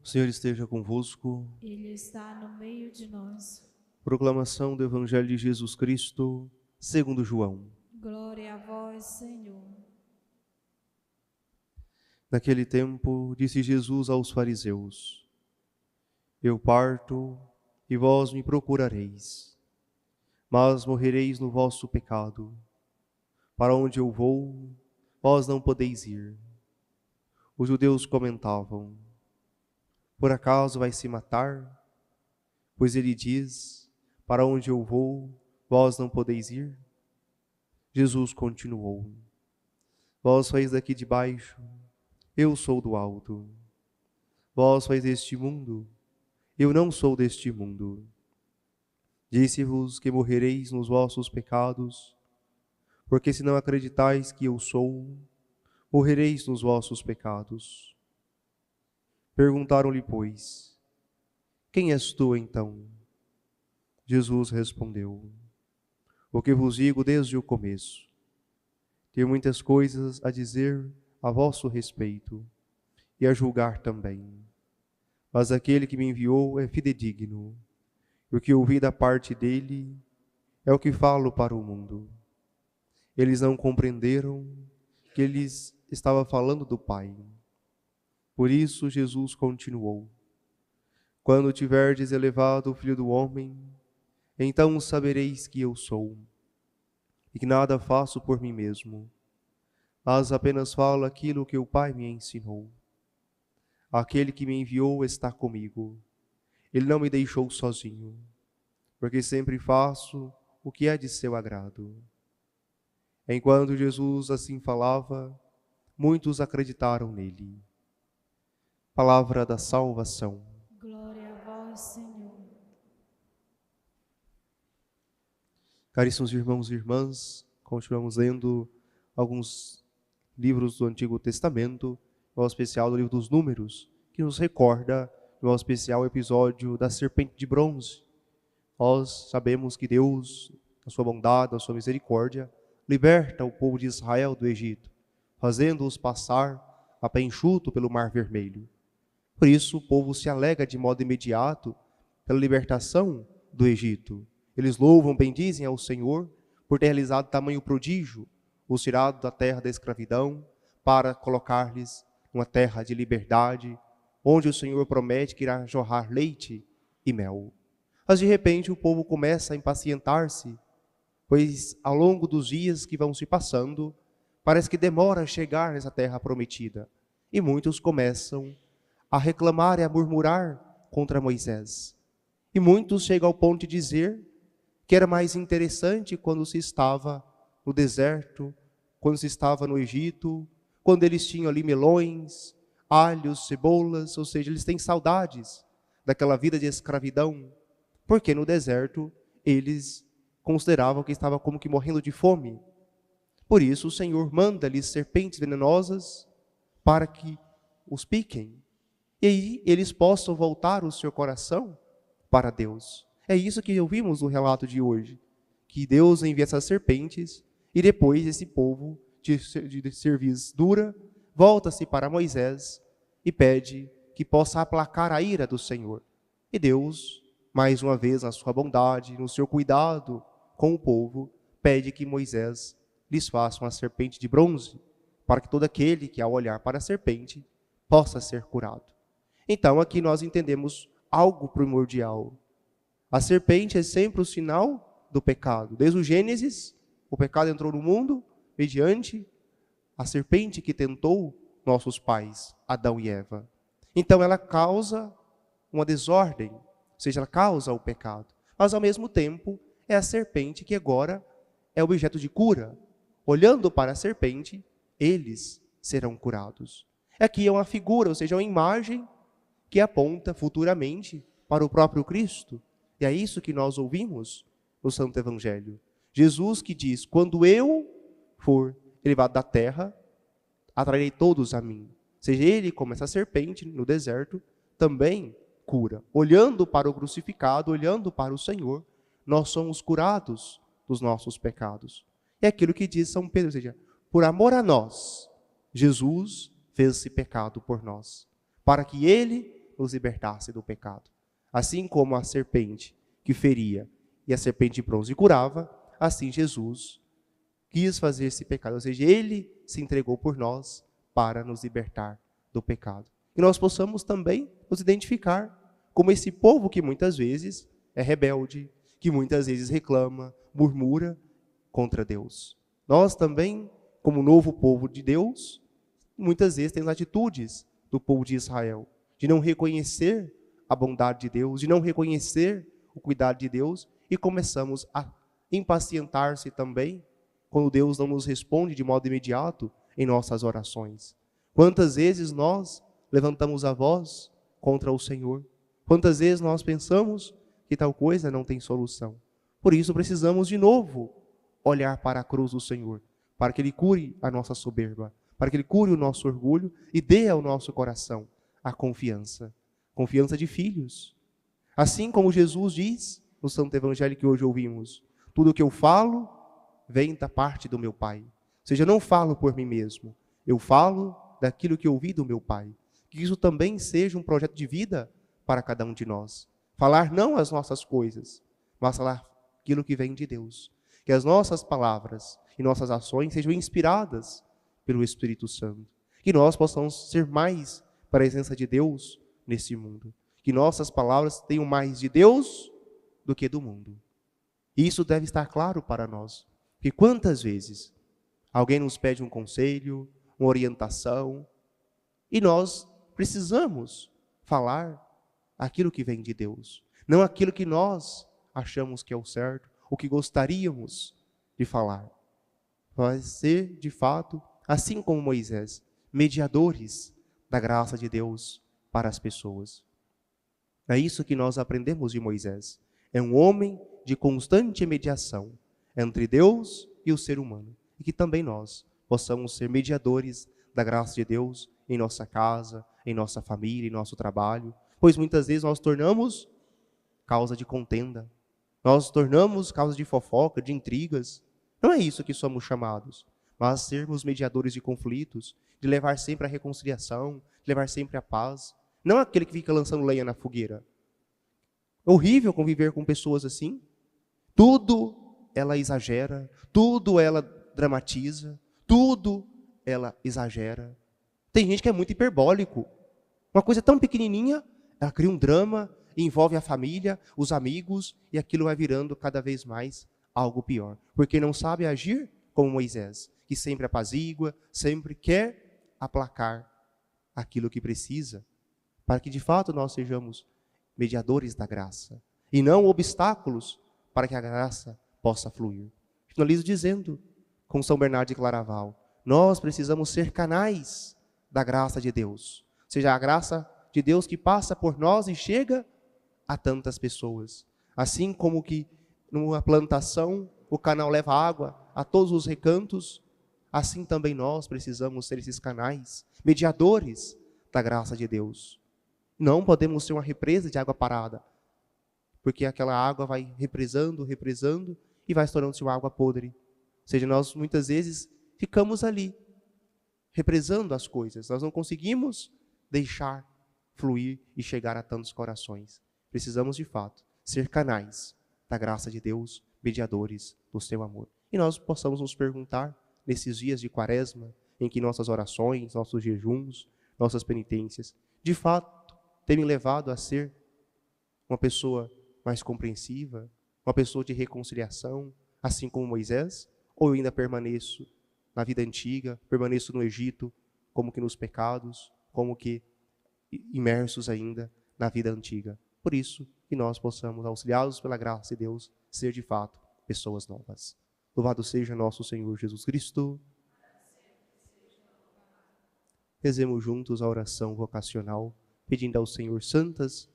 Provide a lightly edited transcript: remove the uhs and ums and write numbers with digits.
O Senhor esteja convosco. Ele está no meio de nós. Proclamação do Evangelho de Jesus Cristo, segundo João. Glória a vós, Senhor. Naquele tempo, disse Jesus aos fariseus: Eu parto e vós me procurareis, mas morrereis no vosso pecado. Para onde eu vou, vós não podeis ir. Os judeus comentavam: Por acaso vai se matar? Pois ele diz: Para onde eu vou, vós não podeis ir. Jesus continuou: Vós sois daqui de baixo, eu sou do alto. Vós sois deste mundo, eu não sou deste mundo. Disse-vos que morrereis nos vossos pecados, porque se não acreditais que eu sou, morrereis nos vossos pecados. Perguntaram-lhe, pois: Quem és tu, então? Jesus respondeu: O que vos digo desde o começo. Tenho muitas coisas a dizer a vosso respeito e a julgar também. Mas aquele que me enviou é fidedigno, e o que ouvi da parte dele é o que falo para o mundo. Eles não compreenderam que ele estava falando do Pai. Por isso Jesus continuou: Quando tiverdes elevado o Filho do Homem, então sabereis que eu sou, e que nada faço por mim mesmo, mas apenas falo aquilo que o Pai me ensinou. Aquele que me enviou está comigo. Ele não me deixou sozinho, porque sempre faço o que é de seu agrado. Enquanto Jesus assim falava, muitos acreditaram nele. Palavra da salvação. Glória a vós, Senhor. Caríssimos irmãos e irmãs, continuamos lendo alguns livros do Antigo Testamento, em especial do livro dos Números, que nos recorda, em especial, o episódio da serpente de bronze. Nós sabemos que Deus, na sua bondade, na sua misericórdia, liberta o povo de Israel do Egito, fazendo-os passar a pé enxuto pelo Mar Vermelho. Por isso, o povo se alegra de modo imediato pela libertação do Egito. Eles louvam, bendizem ao Senhor por ter realizado tamanho prodígio, os tirado da terra da escravidão para colocar-lhes uma terra de liberdade, onde o Senhor promete que irá jorrar leite e mel. Mas de repente o povo começa a impacientar-se, pois ao longo dos dias que vão se passando, parece que demora a chegar nessa terra prometida. E muitos começam a reclamar e a murmurar contra Moisés. E muitos chegam ao ponto de dizer que era mais interessante quando se estava no deserto, quando se estava no Egito, quando eles tinham ali melões, alhos, cebolas, ou seja, eles têm saudades daquela vida de escravidão, porque no deserto eles consideravam que estavam como que morrendo de fome. Por isso o Senhor manda-lhes serpentes venenosas para que os piquem, e aí eles possam voltar o seu coração para Deus. É isso que ouvimos no relato de hoje, que Deus envia essas serpentes e depois esse povo de cerviz dura volta-se para Moisés e pede que possa aplacar a ira do Senhor. E Deus, mais uma vez, na sua bondade, no seu cuidado com o povo, pede que Moisés lhes faça uma serpente de bronze, para que todo aquele que ao olhar para a serpente possa ser curado. Então aqui nós entendemos algo primordial. A serpente é sempre o sinal do pecado. Desde o Gênesis, o pecado entrou no mundo mediante a serpente que tentou nossos pais, Adão e Eva. Então ela causa uma desordem, ou seja, ela causa o pecado. Mas ao mesmo tempo é a serpente que agora é objeto de cura. Olhando para a serpente, eles serão curados. Aqui é uma figura, ou seja, uma imagem que aponta futuramente para o próprio Cristo. E é isso que nós ouvimos no Santo Evangelho. Jesus que diz: quando eu for elevado da terra, atrairei todos a mim. Ou seja, ele, como essa serpente no deserto, também cura. Olhando para o crucificado, olhando para o Senhor, nós somos curados dos nossos pecados. É aquilo que diz São Pedro, ou seja, por amor a nós, Jesus fez esse pecado por nós, para que ele nos libertasse do pecado. Assim como a serpente que feria e a serpente de bronze curava, assim Jesus quis fazer esse pecado. Ou seja, ele se entregou por nós para nos libertar do pecado. E nós possamos também nos identificar como esse povo que muitas vezes é rebelde, que muitas vezes reclama, murmura contra Deus. Nós também, como novo povo de Deus, muitas vezes temos atitudes do povo de Israel, de não reconhecer a bondade de Deus, de não reconhecer o cuidado de Deus, e começamos a impacientar-se também quando Deus não nos responde de modo imediato em nossas orações. Quantas vezes nós levantamos a voz contra o Senhor? Quantas vezes nós pensamos que tal coisa não tem solução? Por isso precisamos de novo olhar para a cruz do Senhor, para que Ele cure a nossa soberba, para que Ele cure o nosso orgulho e dê ao nosso coração a confiança de filhos. Assim como Jesus diz no Santo Evangelho que hoje ouvimos, tudo o que eu falo vem da parte do meu Pai. Ou seja, eu não falo por mim mesmo, eu falo daquilo que ouvi do meu Pai. Que isso também seja um projeto de vida para cada um de nós. Falar não as nossas coisas, mas falar aquilo que vem de Deus. Que as nossas palavras e nossas ações sejam inspiradas pelo Espírito Santo. Que nós possamos ser mais presença de Deus nesse mundo. Que nossas palavras tenham mais de Deus do que do mundo. E isso deve estar claro para nós. Porque quantas vezes alguém nos pede um conselho, uma orientação, e nós precisamos falar aquilo que vem de Deus, não aquilo que nós achamos que é o certo, o que gostaríamos de falar. Vai ser, de fato, assim como Moisés, mediadores da graça de Deus para as pessoas. É isso que nós aprendemos de Moisés. É um homem de constante mediação entre Deus e o ser humano. E que também nós possamos ser mediadores da graça de Deus em nossa casa, em nossa família, em nosso trabalho. Pois muitas vezes nós tornamos causa de contenda. Nós tornamos causa de fofoca, de intrigas. Não é isso que somos chamados. Mas sermos mediadores de conflitos, de levar sempre a reconciliação, de levar sempre a paz. Não aquele que fica lançando lenha na fogueira. É horrível conviver com pessoas assim. Tudo ela exagera, tudo ela dramatiza, tudo ela exagera. Tem gente que é muito hiperbólico. Uma coisa tão pequenininha, ela cria um drama, envolve a família, os amigos, e aquilo vai virando cada vez mais algo pior. Porque não sabe agir como Moisés, que sempre apazigua, sempre quer aplacar aquilo que precisa, para que de fato nós sejamos mediadores da graça, e não obstáculos para que a graça possa fluir. Finalizo dizendo, com São Bernardo de Claraval, nós precisamos ser canais da graça de Deus, ou seja, a graça de Deus que passa por nós e chega a tantas pessoas. Assim como que numa plantação o canal leva água a todos os recantos, assim também nós precisamos ser esses canais, mediadores da graça de Deus. Não podemos ser uma represa de água parada, porque aquela água vai represando e vai tornando-se uma água podre. Ou seja, nós muitas vezes ficamos ali, represando as coisas. Nós não conseguimos deixar fluir e chegar a tantos corações. Precisamos, de fato, ser canais da graça de Deus, mediadores do seu amor. E nós possamos nos perguntar, nesses dias de Quaresma, em que nossas orações, nossos jejuns, nossas penitências, de fato, têm me levado a ser uma pessoa mais compreensiva, uma pessoa de reconciliação, assim como Moisés, ou eu ainda permaneço na vida antiga, permaneço no Egito, como que nos pecados, como que imersos ainda na vida antiga. Por isso, que nós possamos, auxiliados pela graça de Deus, ser de fato pessoas novas. Louvado seja nosso Senhor Jesus Cristo. Rezemos juntos a oração vocacional, pedindo ao Senhor santas